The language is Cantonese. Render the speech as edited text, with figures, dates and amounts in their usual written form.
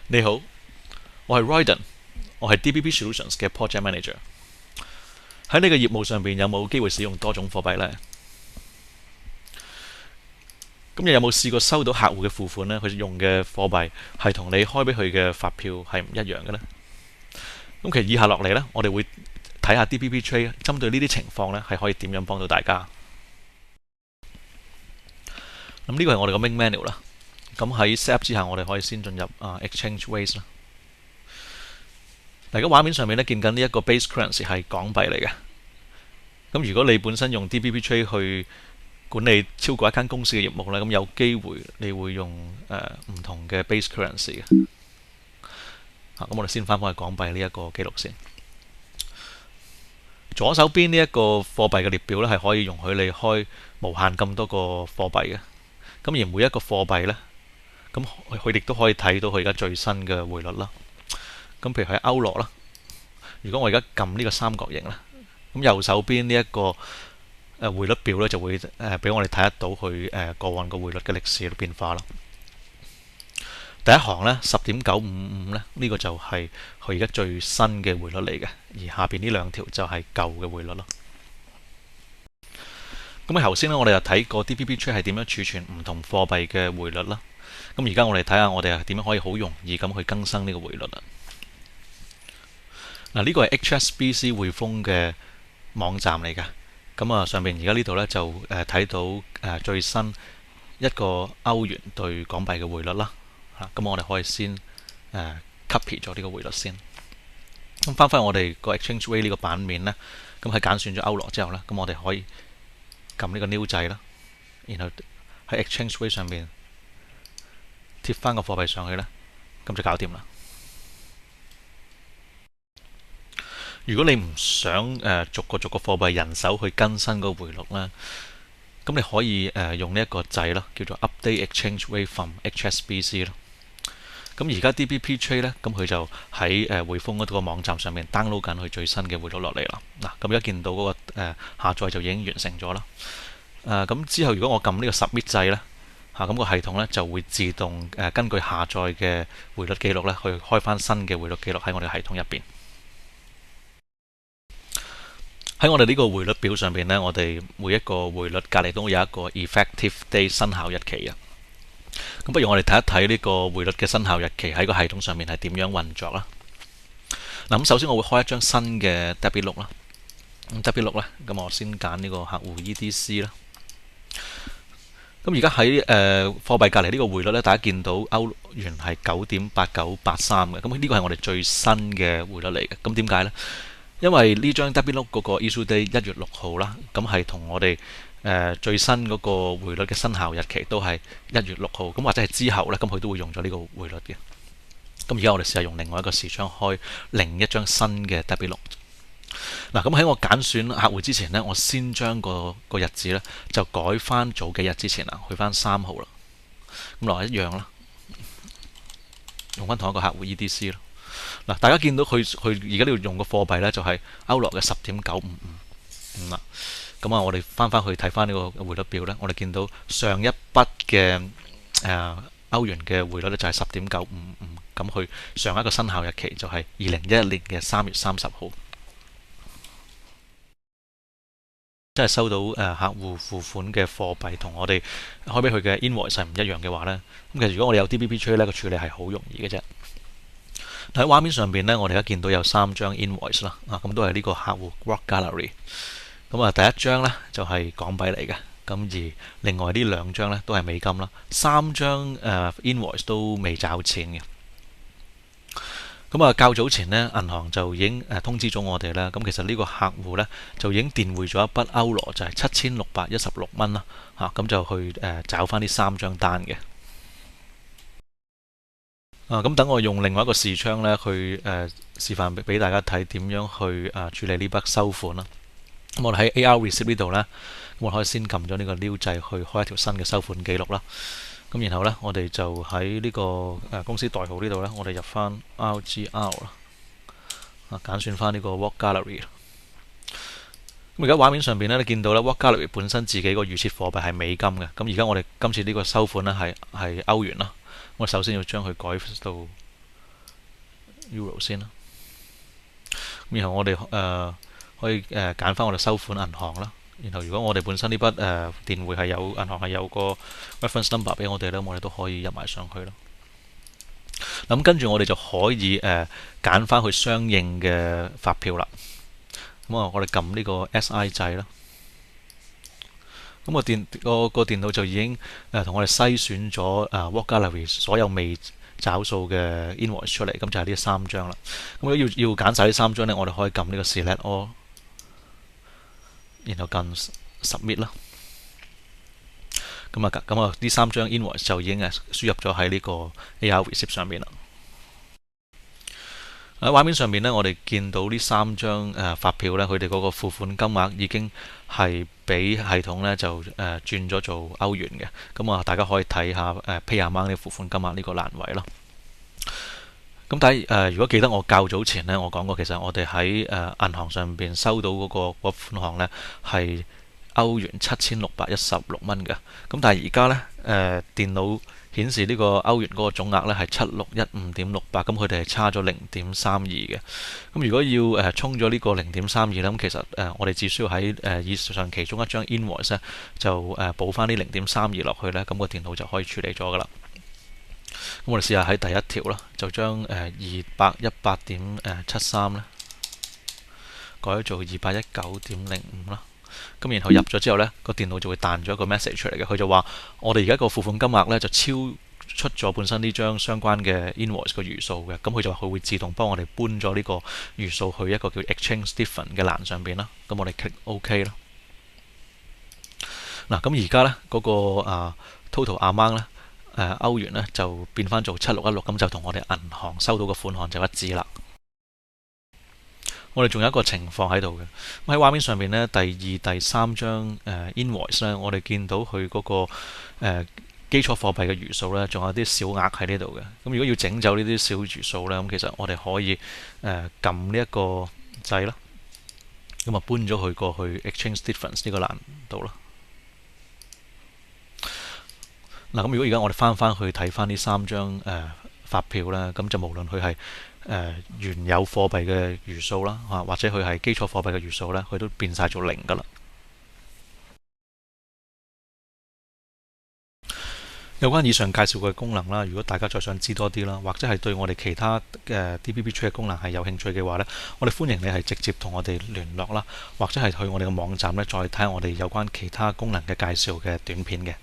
你好，我係 Ryden，我係 DBP Solutions 嘅 Project Manager。喺你嘅業務上邊有冇機會使用多種貨幣呢？咁你有冇試過收到客戶嘅付款呢？佢用嘅貨幣係同你開俾佢嘅發票係唔一樣嘅呢？咁其實以下落嚟呢，我哋會睇下 DBP Trade 針對呢啲情況呢，係可以點樣幫到大家。咁呢個係我哋個 main menu 啦。咁喺 set up 之下，我哋可以先進入Exchange Rates 啦。嗱，而家畫面上面咧見緊呢一個 base currency 係港幣嚟嘅。咁如果你本身用 DBP Trade 去管理超過一間公司嘅業務咧，咁有機會你會用唔同嘅 base currency 嘅。咁我哋先翻返去港幣呢一個記錄先。左手邊呢一個貨幣嘅列表咧，係可以容許你開無限咁多個貨幣嘅。咁而每一個貨幣呢，咁佢亦都可以睇到佢而家最新嘅匯率啦。咁譬如喺歐羅啦，如果我而家撳呢個三角形啦，咁右手邊呢一個匯率表呢，就會俾我哋睇得到佢過往個匯率嘅歷史變化啦。第一行呢，10.955呢，呢個就係佢而家最新嘅匯率嚟嘅，而下邊呢兩條就係舊嘅匯率咯。咁喺頭先呢，我哋就睇過 DBP Trade 係點樣儲存唔同貨幣嘅匯率啦。咁而家我哋睇下我哋係點樣可以好容易咁去更新呢個匯率啦。嗱，呢個係 HSBC 匯豐嘅網站嚟㗎。咁上面而家呢度呢，就睇到最新一個歐元對港幣嘅匯率啦。咁我哋可以先copy 咗呢個匯率先。咁翻返我哋個 Exchange Rate 呢個版面呢，咁喺揀選咗歐羅之後呢，咁我哋可以撳呢個 New 掣啦，然後喺 Exchange Rate 上面貼翻個貨幣上去呢，咁就搞掂啦。如果你唔想逐個貨幣人手去更新個匯率呢，咁你可以用呢一個掣啦，叫做 Update Exchange Rate from HSBC 咯。咁而家 DBP Trade 呢，咁佢就喺匯豐嗰個網站上面 download 緊佢最新嘅匯率落嚟啦。嗱，咁而家見到嗰個下載就已經完成咗啦。咁之後如果我撳呢個 Submit 掣呢，咁個系統呢就會自動根據下載嘅匯率記錄呢，去開翻新嘅匯率記錄喺我哋系統入邊。喺我哋呢個匯率表上邊呢，我哋每一個匯率隔離都有一個 Effective Date 生效日期啊。咁不如我哋睇一睇呢個匯率嘅生效日期喺個系統上面係點樣運作啦。嗱，咁首先我會開一張新嘅 debit 錄啦。咁 debit 錄呢，咁我先揀呢個客戶 EDC 啦。咁而家喺貨幣隔離呢個匯率呢，大家見到歐元係9.8983嘅。咁呢個係我哋最新嘅匯率嚟嘅。咁點解呢？因為呢張 debit 錄嗰個 issue date 1月6號啦，咁係同我哋最新嗰個匯率嘅生效日期都係1月6號，咁或者係之後呢，咁佢都會用咗呢個匯率嘅。咁而家我哋試下用另外一個視窗開另一張新嘅 debit 錄。嗱，咁喺我揀選客戶之前呢，我先將個日子呢就改翻早幾日之前啦，去翻3號啦。咁落一樣啦，用翻同一個客戶 EDC 啦。嗱，大家見到佢而家呢度用嘅貨幣呢，就係歐羅嘅10.955啦。咁我哋翻去睇翻呢個匯率表呢，我哋見到上一筆嘅歐元嘅匯率呢，就係10.955，咁佢上一個生效日期就係2011年嘅3月30號。即係收到客戶付款嘅貨幣同我哋開俾佢嘅 invoice 係唔一樣嘅話呢，咁其實如果我哋有 DBP Trade 呢，個處理係好容易嘅啫。喺畫面上邊呢，我哋而家見到有3張 invoice 啦，咁都係呢個客戶 Rock Gallery。咁第一張呢就係港幣嚟嘅，咁而另外呢2張呢都係美金啦，3張invoice 都未找錢嘅。咁較早前呢，銀行就已經通知咗我哋啦。咁其實呢個客戶呢，就已經電匯咗一筆歐羅，就係7616蚊啦。咁就去找翻呢3張單嘅。咁等我用另外一個視窗呢，去示範俾大家睇點樣去處理呢筆收款啦。咁我哋喺 AR Receipt 呢度呢，我可以先撳咗呢個 New 掣去開一條新嘅收款記錄啦。咁然後呢，我哋就喺呢個公司代號呢度呢，我哋入翻 RGR 啦，揀選翻呢個 Rock Gallery。咁而家畫面上邊呢，你見到呢 Rock Gallery 本身自己個預設貨幣係美金嘅。咁而家我哋今次呢個收款呢係歐元啦。我首先要將佢改到 Euro 先啦。然後我哋可以揀翻我哋收款銀行啦。然後如果我哋本身呢筆電匯係有銀行係有個 reference number 俾我哋咧，我哋都可以入埋上去咯。咁跟住我哋就可以揀翻佢相應嘅發票啦。咁啊，我哋撳呢個 SI 掣啦。咁個電腦就已經同我哋篩選咗What Gallery 所有未找數嘅 invoice 出嚟，咁就係呢3張啦。咁如果要揀晒呢3張呢，我哋可以撳呢個 Select All， 然後撳 Submit 啦。咁啊，呢3張 invoice 就已經輸入咗喺呢個 AR Receipt 上面啦。喺畫面上面呢，我哋見到呢3張發票呢，佢哋嗰個付款金額已經係俾系統呢就轉咗做歐元嘅。咁啊，大家可以睇下Pay Amount 呢付款金額呢個欄位啦。咁但係如果記得我較早前呢，我講過其實我哋喺銀行上邊收到嗰個款項呢係歐元7616蚊嘅。咁但係而家呢，電腦顯示呢個歐元嗰個總額呢係7615.68，咁佢哋係差咗0.32嘅。咁如果要沖咗呢個0.32呢，咁其實我哋只需要喺以上其中一張 invoice 呢就補翻啲0.32落去呢，咁個電腦就可以處理咗噶啦。咁我哋試下喺第一條啦，就將218.73呢改做219.05啦。咁然後入咗之後呢，個電腦就會彈咗一個 message 出嚟嘅，佢就話我哋而家個付款金額呢就超出咗本身呢張相關嘅 invoice 個餘數嘅。咁佢就話佢會自動幫我哋搬咗呢個餘數去一個叫 exchange different 嘅欄上邊啦。咁我哋 click OK 啦。嗱，咁而家呢嗰個total amount 呢，歐元呢就變翻做7616，咁就同我哋銀行收到嘅款項就一致啦。我哋仲有一個情況喺度嘅，咁喺畫面上面呢，第2、第3張invoice 呢，我哋見到佢嗰個基礎貨幣嘅餘數呢，仲有啲小額喺呢度嘅。咁如果要整走呢啲小餘數呢，咁其實我哋可以撳呢一個掣啦，咁啊搬咗佢過去 exchange difference 呢個欄度啦。嗱，咁如果而家我哋翻去睇翻呢3張發票呢，咁就無論佢係原有貨幣嘅餘數啦，或者佢係基礎貨幣嘅餘數呢，佢都變晒做0噶啦。有關以上介紹嘅功能啦，如果大家再想知多啲啦，或者係對我哋其他DBP Trade 嘅功能係有興趣嘅話呢，我哋歡迎你係直接同我哋聯絡啦，或者係去我哋嘅網站呢，再睇下我哋有關其他功能嘅介紹嘅短片嘅。